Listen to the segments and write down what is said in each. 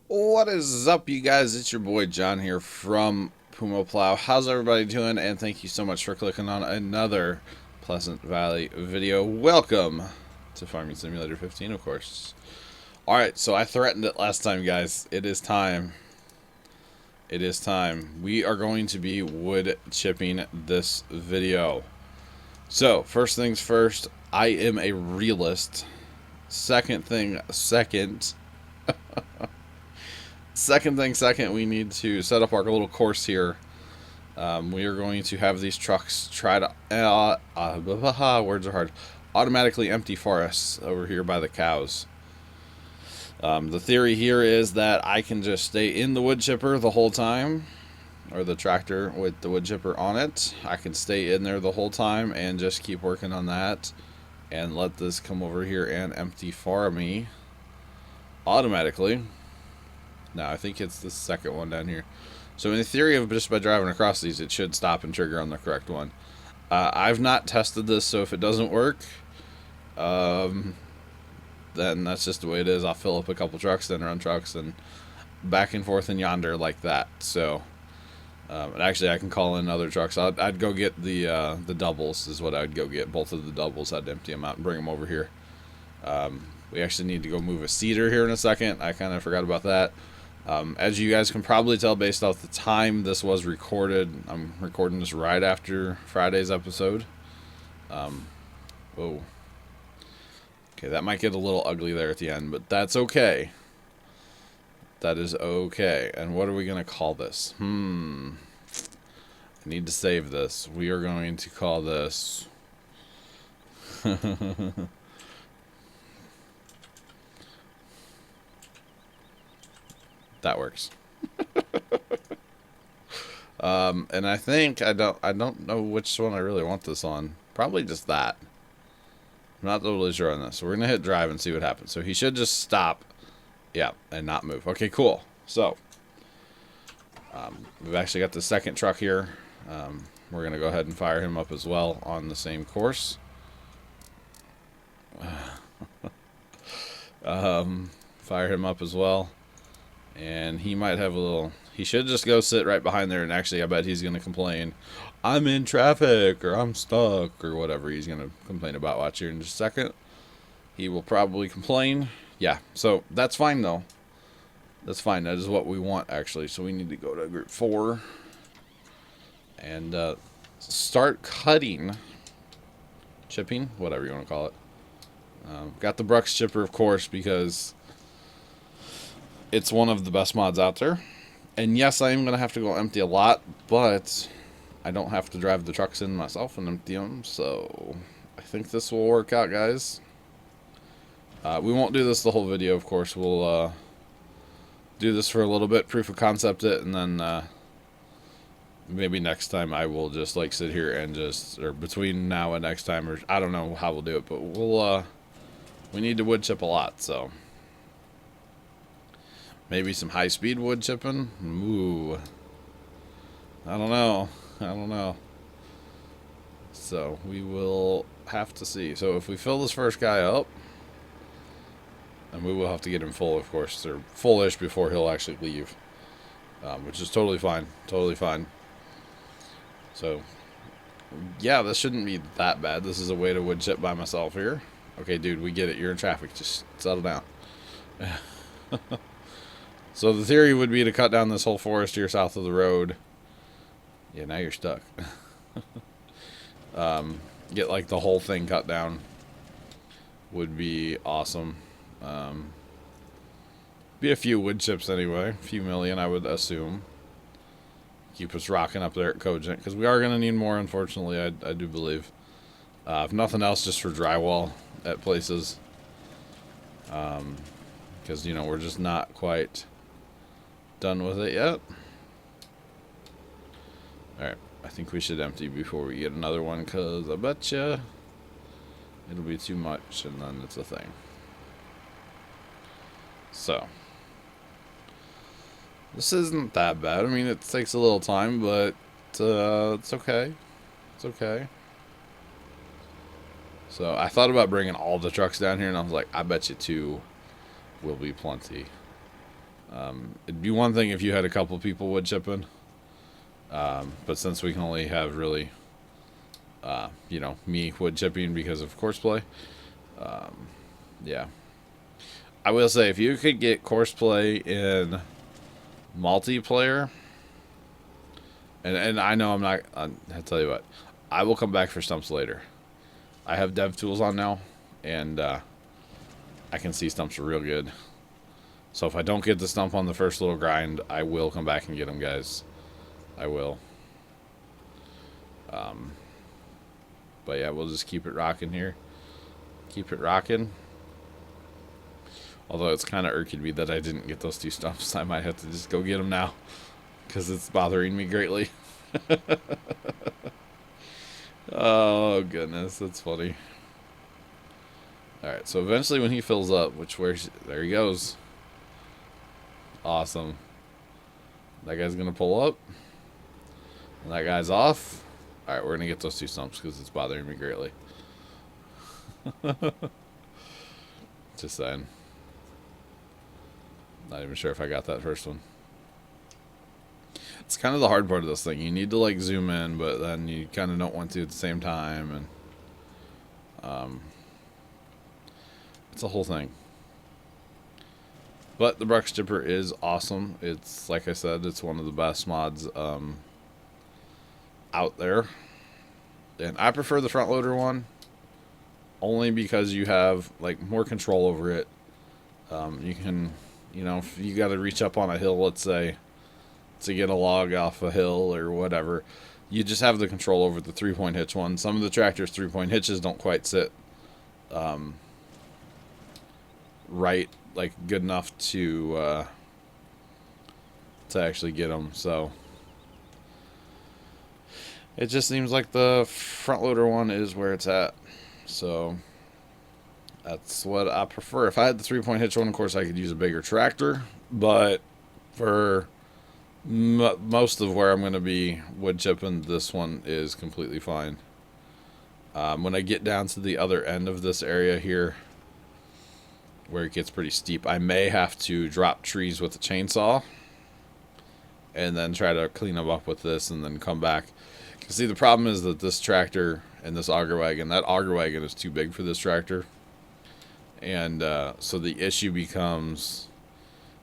What is up, you guys? It's your boy John here from PumaPlow. How's everybody doing? And thank you so much for clicking on another Pleasant Valley video. Welcome to Farming Simulator 15, of course. Alright, so I threatened it last time, guys. It is time. It is time. We are going to be wood chipping this video. So, first things first, I am a realist. Second, we need to set up our little course here. We are going to have these trucks try to, words are hard, automatically empty forests over here by the cows. The theory here is that I can just stay in the wood chipper the whole time, or the tractor with the wood chipper on it. I can stay in there the whole time and just keep working on that and let this come over here and empty for me automatically. Now, I think it's the second one down here. So in the theory of just by driving across these, it should stop and trigger on the correct one. I've not tested this, so if it doesn't work, then that's just the way it is. I'll fill up a couple trucks, then run trucks, and back and forth and yonder like that. So, and actually, I can call in other trucks. I'd go get the doubles is what I'd go get. Both of the doubles. I'd empty them out and bring them over here. We actually need to go move a seeder here in a second. I kind of forgot about that. As you guys can probably tell based off the time this was recorded, I'm recording this right after Friday's episode. Whoa. Okay, that might get a little ugly there at the end, but that's okay. That is okay. And what are we going to call this? I need to save this. We are going to call this... That works. And I think I don't know which one I really want this on. Probably just that. I'm not totally sure on this. So we're gonna hit drive and see what happens. So he should just stop, yeah, and not move. Okay, cool. So we've actually got the second truck here. We're gonna go ahead and fire him up as well on the same course. Fire him up as well. And he might have a little... He should just go sit right behind there, and actually I bet he's going to complain, I'm in traffic, or I'm stuck, or whatever he's going to complain about. Watch here in just a second. He will probably complain. Yeah, so that's fine, though. That's fine. That is what we want, actually. So we need to go to group 4 and start cutting, chipping, whatever you want to call it. Got the Brux chipper, of course, because... it's one of the best mods out there. And yes, I am going to have to go empty a lot, but I don't have to drive the trucks in myself and empty them. So I think this will work out, guys. We won't do this the whole video, of course. We'll do this for a little bit, proof of concept it, and then maybe next time I will just like sit here and just, or between now and next time, or I don't know how we'll do it, but we need to wood chip a lot, so... Maybe some high-speed wood chipping? Ooh. I don't know. I don't know. So, we will have to see. So, if we fill this first guy up, and we will have to get him full, of course, or fullish before he'll actually leave. Which is totally fine. Totally fine. So, yeah, this shouldn't be that bad. This is a way to wood chip by myself here. Okay, dude, we get it. You're in traffic. Just settle down. So the theory would be to cut down this whole forest here south of the road. Yeah, now you're stuck. Get like the whole thing cut down. Would be awesome. Be a few wood chips anyway. A few million, I would assume. Keep us rocking up there at Cogent. Because we are going to need more, unfortunately, I do believe. If nothing else, just for drywall at places. Because, you know, we're just not quite... done with it yet. Alright, I think we should empty before we get another one, because I betcha it'll be too much and then it's a thing. So, this isn't that bad. I mean, it takes a little time, but it's okay. It's okay. So I thought about bringing all the trucks down here, and I was like, I bet you 2 will be plenty. It'd be one thing if you had a couple people wood chipping, but since we can only have really, you know, me wood chipping because of courseplay, yeah. I will say, if you could get courseplay in multiplayer, and I know I'm not, I'll tell you what, I will come back for stumps later. I have dev tools on now, and I can see stumps real good. So if I don't get the stump on the first little grind, I will come back and get them, guys. I will. But yeah, we'll just keep it rocking here. Keep it rocking. Although it's kind of irking me that I didn't get those 2 stumps. I might have to just go get them now, because it's bothering me greatly. Oh, goodness. That's funny. Alright, so eventually when he fills up, there he goes. Awesome. That guy's going to pull up. And that guy's off. Alright, we're going to get those 2 stumps because it's bothering me greatly. Just saying. Not even sure if I got that first one. It's kind of the hard part of this thing. You need to like zoom in, but then you kind of don't want to at the same time, and it's a whole thing. But the Brush Chipper is awesome. It's, like I said, it's one of the best mods out there. And I prefer the front loader one only because you have like more control over it. You can, you know, if you got to reach up on a hill, let's say, to get a log off a hill or whatever, you just have the control over the 3-point hitch one. Some of the tractors' 3-point hitches don't quite sit right, like good enough to actually get them. So it just seems like the front loader one is where it's at. So that's what I prefer. If I had the 3-point hitch one, of course, I could use a bigger tractor. But for most of where I'm going to be wood chipping, this one is completely fine. When I get down to the other end of this area here, where it gets pretty steep, I may have to drop trees with a chainsaw and then try to clean them up with this and then come back. See, the problem is that this tractor and this auger wagon, that auger wagon is too big for this tractor. And so the issue becomes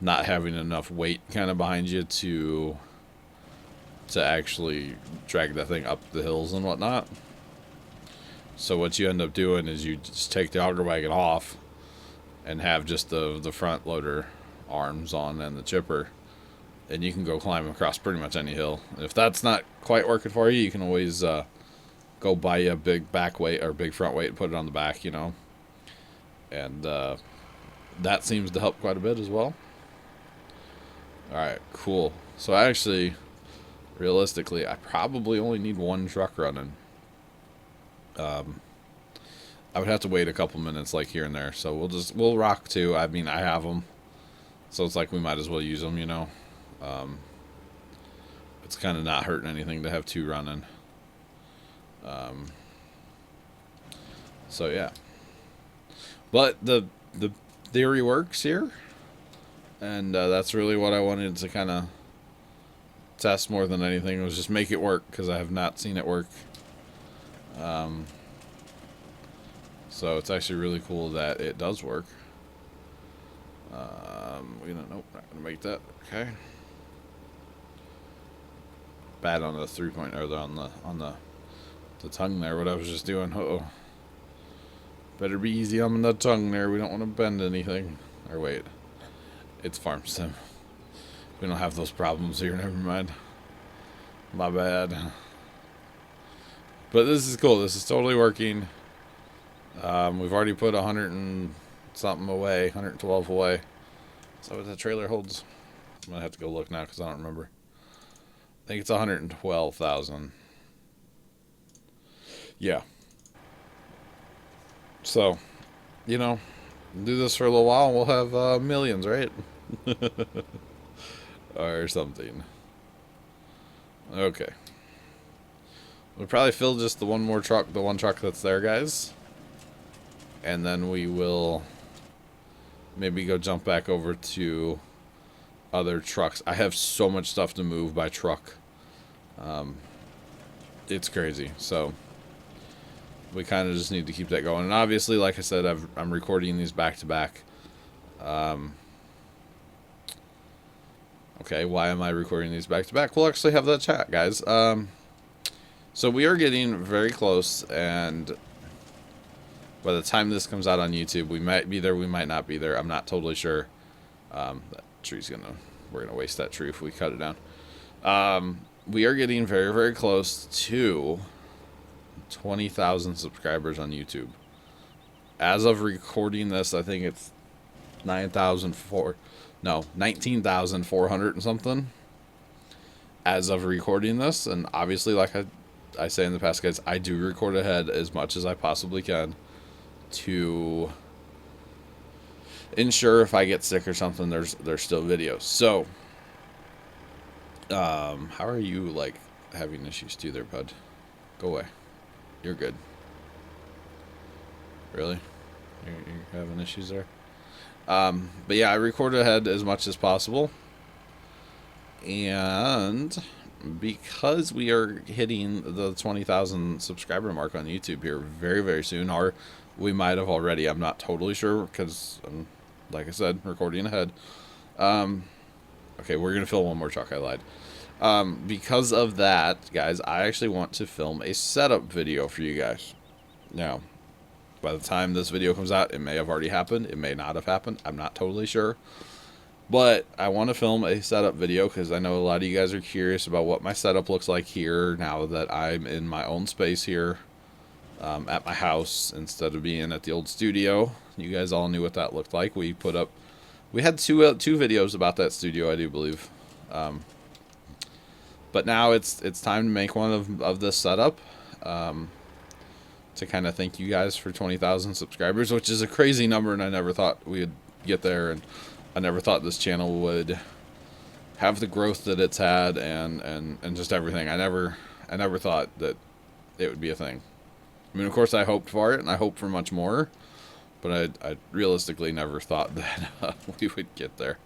not having enough weight kind of behind you to actually drag that thing up the hills and whatnot. So what you end up doing is you just take the auger wagon off and have just the front loader arms on and the chipper, and you can go climb across pretty much any hill. If that's not quite working for you, you can always go buy a big back weight or big front weight and put it on the back, you know. And that seems to help quite a bit as well. Alright, cool. So actually, realistically, I probably only need 1 truck running. I would have to wait a couple minutes like here and there. So we'll rock 2. I mean, I have them. So it's like we might as well use them, you know. It's kind of not hurting anything to have 2 running. So yeah. But the theory works here. And that's really what I wanted to kind of test more than anything. Was just make it work, because I have not seen it work. So it's actually really cool that it does work. Nope, not gonna make that. Okay. Bad on the 3-point, or on the tongue there. What I was just doing. Uh-oh. Better be easy on the tongue there. We don't want to bend anything. Or wait. It's farm sim. We don't have those problems here. Never mind. My bad. But this is cool. This is totally working. We've already put 100 and something away. 112 away. Is that what that trailer holds? I'm going to have to go look now because I don't remember. I think it's 112,000. Yeah. So, you know, do this for a little while and we'll have millions, right? Or something. Okay. We'll probably fill just the one truck that's there, guys. And then we will maybe go jump back over to other trucks. I have so much stuff to move by truck. It's crazy. So we kind of just need to keep that going. And obviously, like I said, I'm recording these back to back. Okay, why am I recording these back to back? We'll actually have that chat, guys. So we are getting very close, and by the time this comes out on YouTube, we might be there, we might not be there. I'm not totally sure. That tree's we're gonna waste that tree if we cut it down. We are getting very, very close to 20,000 subscribers on YouTube. As of recording this, I think it's 19,400 and something. As of recording this, and obviously, like I say in the past, guys, I do record ahead as much as I possibly can to ensure if I get sick or something, there's still videos. So, how are you, like, having issues too there, bud? Go away. You're good. Really? You're having issues there? But yeah, I record ahead as much as possible. And because we are hitting the 20,000 subscriber mark on YouTube here very, very soon, or we might have already, I'm not totally sure because, like I said, recording ahead. Okay, we're going to fill one more truck. I lied. Because of that, guys, I actually want to film a setup video for you guys. Now, by the time this video comes out, it may have already happened. It may not have happened. I'm not totally sure. But I want to film a setup video because I know a lot of you guys are curious about what my setup looks like here now that I'm in my own space here at my house instead of being at the old studio. You guys all knew what that looked like. We had two videos about that studio, I do believe. But now it's time to make one of this setup to kind of thank you guys for 20,000 subscribers, which is a crazy number, and I never thought we would get there, and I never thought this channel would have the growth that it's had and just everything. I never thought that it would be a thing. I mean, of course, I hoped for it, and I hoped for much more, but I realistically never thought that we would get there.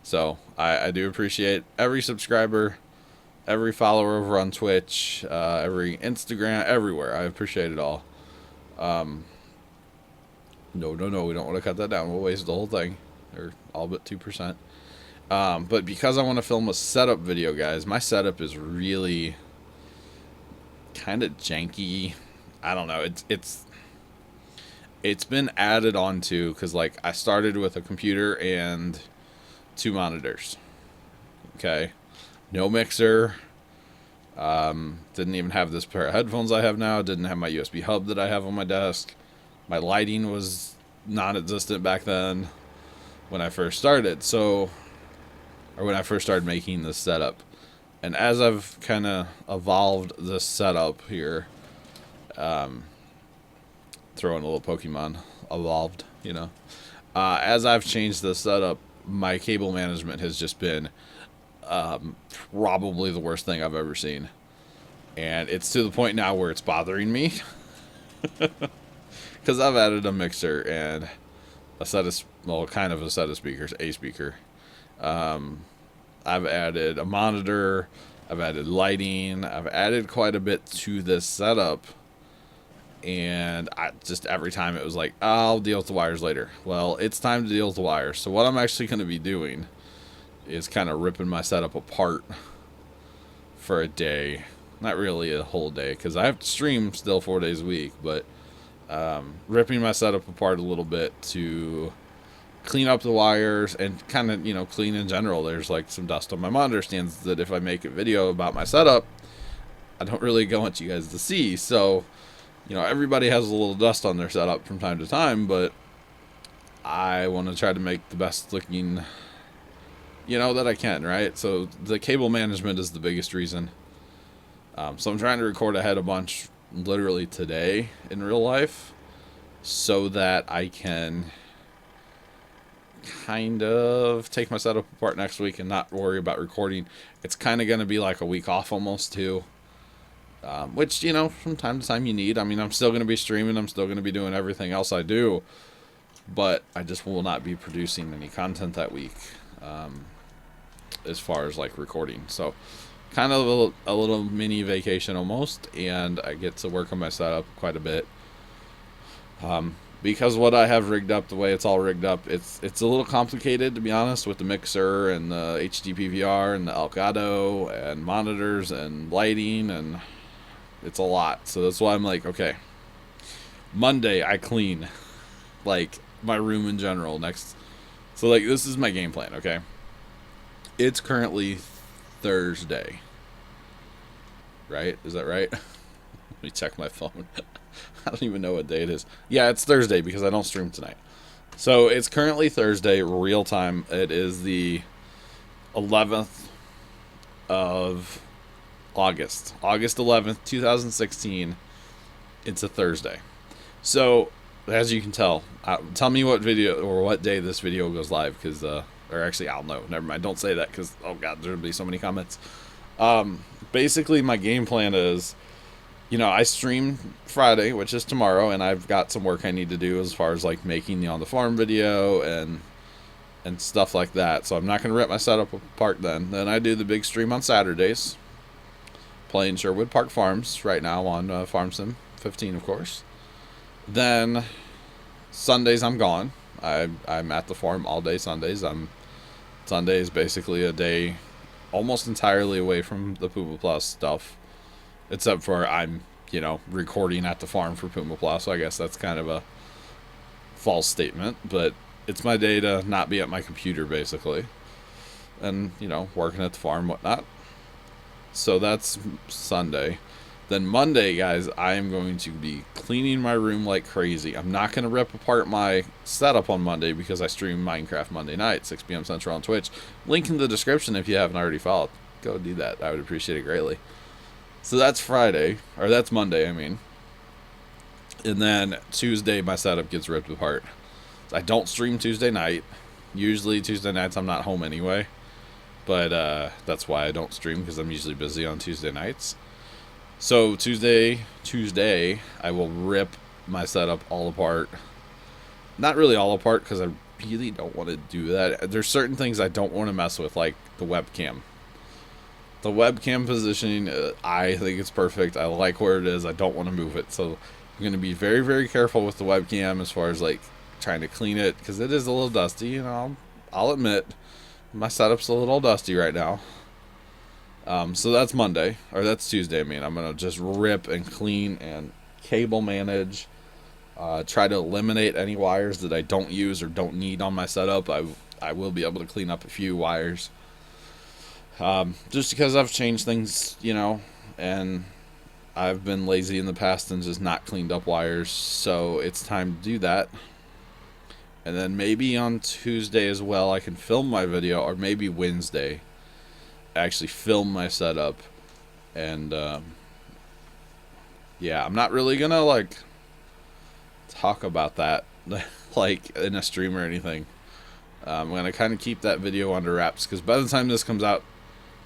So I do appreciate every subscriber, every follower over on Twitch, every Instagram, everywhere. I appreciate it all. No, we don't want to cut that down. We'll waste the whole thing, or all but 2%. But because I want to film a setup video, guys, my setup is really kind of janky. I don't know. It's been added onto because, like, I started with a computer and 2 monitors. Okay, no mixer. Didn't even have this pair of headphones I have now. Didn't have my USB hub that I have on my desk. My lighting was non-existent back then when I first started. So, or when I first started making this setup. And as I've kind of evolved this setup here, throwing a little Pokemon, evolved, you know. As I've changed the setup, my cable management has just been probably the worst thing I've ever seen. And it's to the point now where it's bothering me. Because I've added a mixer and a set of, well, kind of a set of speakers, a speaker. I've added a monitor. I've added lighting. I've added quite a bit to this setup. And I just, every time it was like, I'll deal with the wires later. Well, it's time to deal with the wires. So what I'm actually going to be doing is kind of ripping my setup apart for a day. Not really a whole day, because I have to stream still 4 days a week, but ripping my setup apart a little bit to clean up the wires and kind of, you know, clean in general. There's like some dust on my monitor stands that if I make a video about my setup, I don't really want you guys to see. So, you know, everybody has a little dust on their setup from time to time, but I want to try to make the best looking, you know, that I can, right? So the cable management is the biggest reason. So I'm trying to record ahead a bunch literally today in real life so that I can kind of take my setup apart next week and not worry about recording. It's kind of going to be like a week off almost too, which, you know, from time to time you need. I mean, I'm still going to be streaming. I'm still going to be doing everything else I do, but I just will not be producing any content that week. as far as like recording. So kind of a little mini vacation almost, and I get to work on my setup quite a bit. Because what I have rigged up, the way it's all rigged up, it's a little complicated, to be honest, with the mixer and the HD PVR and the Elgato and monitors and lighting, and it's a lot. So that's why I'm like, okay, Monday I clean like my room in general. So like this is my game plan. Okay, it's currently Thursday, right? Is that right? Let me check my phone. I don't even know what day it is. Yeah, it's Thursday because I don't stream tonight. So it's currently Thursday, real time. It is the 11th of August. August 11th, 2016. It's a Thursday. So, as you can tell, tell me what video or what day this video goes live, because, or actually, I'll know. Never mind. Don't say that because, oh God, there'll be so many comments. Basically, my game plan is, you know, I stream Friday, which is tomorrow, and I've got some work I need to do as far as like making the on the farm video and stuff like that. So I'm not going to rip my setup apart then. Then I do the big stream on Saturdays, playing Sherwood Park Farms right now on Farm Sim 15, of course. Then Sundays I'm gone. I'm at the farm all day Sundays. Sunday is basically a day almost entirely away from the PumaPlow stuff. Except for I'm, you know, recording at the farm for PumaPlow, so I guess that's kind of a false statement. But it's my day to not be at my computer, basically. And, you know, working at the farm, whatnot. So that's Sunday. Then Monday, guys, I am going to be cleaning my room like crazy. I'm not going to rip apart my setup on Monday because I stream Minecraft Monday night, 6 p.m. Central on Twitch. Link in the description if you haven't already followed. Go do that. I would appreciate it greatly. So that's Friday, or that's Monday, I mean. And then Tuesday, my setup gets ripped apart. I don't stream Tuesday night. Usually Tuesday nights I'm not home anyway. But that's why I don't stream, because I'm usually busy on Tuesday nights. So Tuesday, I will rip my setup all apart. Not really all apart, because I really don't want to do that. There's certain things I don't want to mess with, like the webcam. The webcam positioning, I think it's perfect. I like where it is. I don't want to move it. So I'm going to be very, very careful with the webcam as far as like trying to clean it, because it is a little dusty. You know, I'll admit my setup's a little dusty right now. So that's Monday, or that's Tuesday. I mean, I'm going to just rip and clean and cable manage. Try to eliminate any wires that I don't use or don't need on my setup. I will be able to clean up a few wires. Just because I've changed things, you know, and I've been lazy in the past and just not cleaned up wires, so it's time to do that. And then maybe on Tuesday as well, I can film my video, or maybe Wednesday, actually film my setup. And, yeah, I'm not really gonna, like, talk about that, like, in a stream or anything. I'm gonna kind of keep that video under wraps, because by the time this comes out,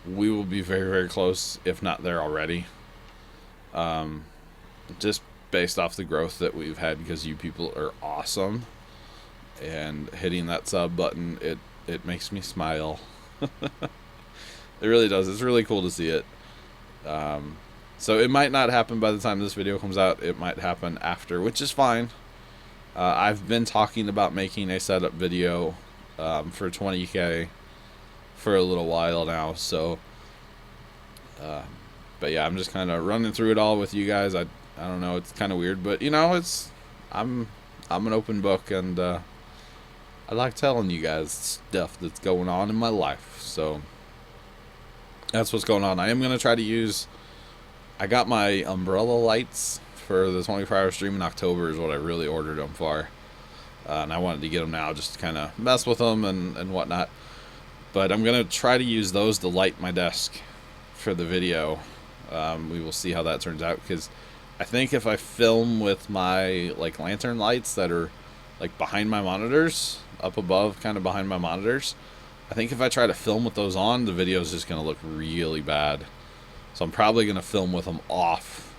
we will be very, very close, if not there already. Just based off the growth that we've had, because you people are awesome. And hitting that sub button, it makes me smile. It really does. It's really cool to see it. So it might not happen by the time this video comes out. It might happen after, which is fine. I've been talking about making a setup video for 20K for a little while now, so but yeah, I'm just kind of running through it all with you guys. I don't know, it's kind of weird, but you know, I'm an open book, and I like telling you guys stuff that's going on in my life. So that's what's going on. I am going to try to use, I got my umbrella lights for the 24-hour stream in October is what I really ordered them for, and I wanted to get them now just to kind of mess with them and whatnot. But I'm going to try to use those to light my desk for the video. We will see how that turns out, because I think if I film with my like lantern lights that are like behind my monitors, up above, kind of behind my monitors, I think if I try to film with those on, the video is just going to look really bad. So I'm probably going to film with them off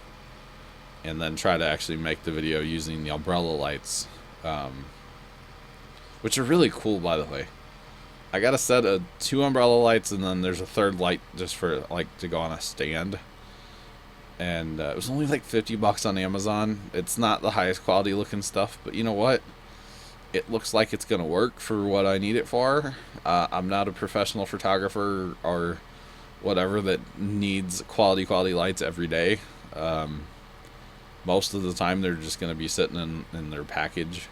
and then try to actually make the video using the umbrella lights, which are really cool, by the way. I got a set of 2 umbrella lights, and then there's a third light just for like to go on a stand. And it was only like $50 on Amazon. It's not the highest quality looking stuff, but you know what? It looks like it's gonna work for what I need it for. I'm not a professional photographer or whatever that needs quality lights every day. Most of the time, they're just gonna be sitting in their package.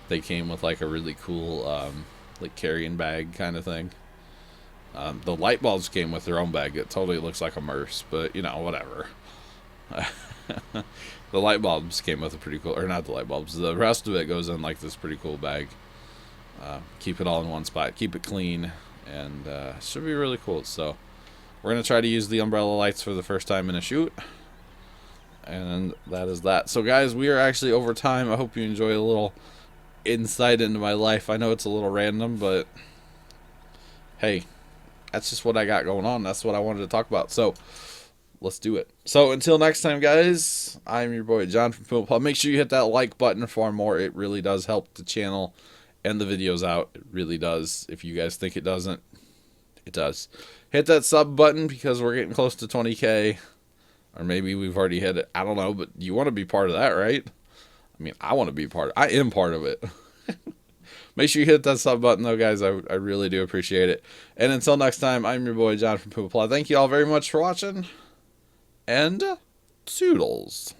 They came with like a really cool like carrying bag kind of thing. The light bulbs came with their own bag. It totally looks like a Merce, but you know, whatever. The light bulbs came with a pretty cool, or not the light bulbs. The rest of it goes in like this pretty cool bag. Keep it all in one spot. Keep it clean, and should be really cool. So we're gonna try to use the umbrella lights for the first time in a shoot, and that is that. So guys, we are actually over time. I hope you enjoy a little insight into my life. I know it's a little random, but hey, that's just what I got going on. That's what I wanted to talk about. So let's do it. So until next time, guys, I'm your boy John from PumaPlow. Make sure you hit that like button for more. It really does help the channel and the videos out. It really does. If you guys think it doesn't, it does. Hit that sub button because we're getting close to 20K, or maybe we've already hit it. I don't know, but you want to be part of that, right? I mean, I want to be part. I am part of it. Make sure you hit that sub button, though, guys. I really do appreciate it. And until next time, I'm your boy John from PumaPlow. Thank you all very much for watching, and toodles.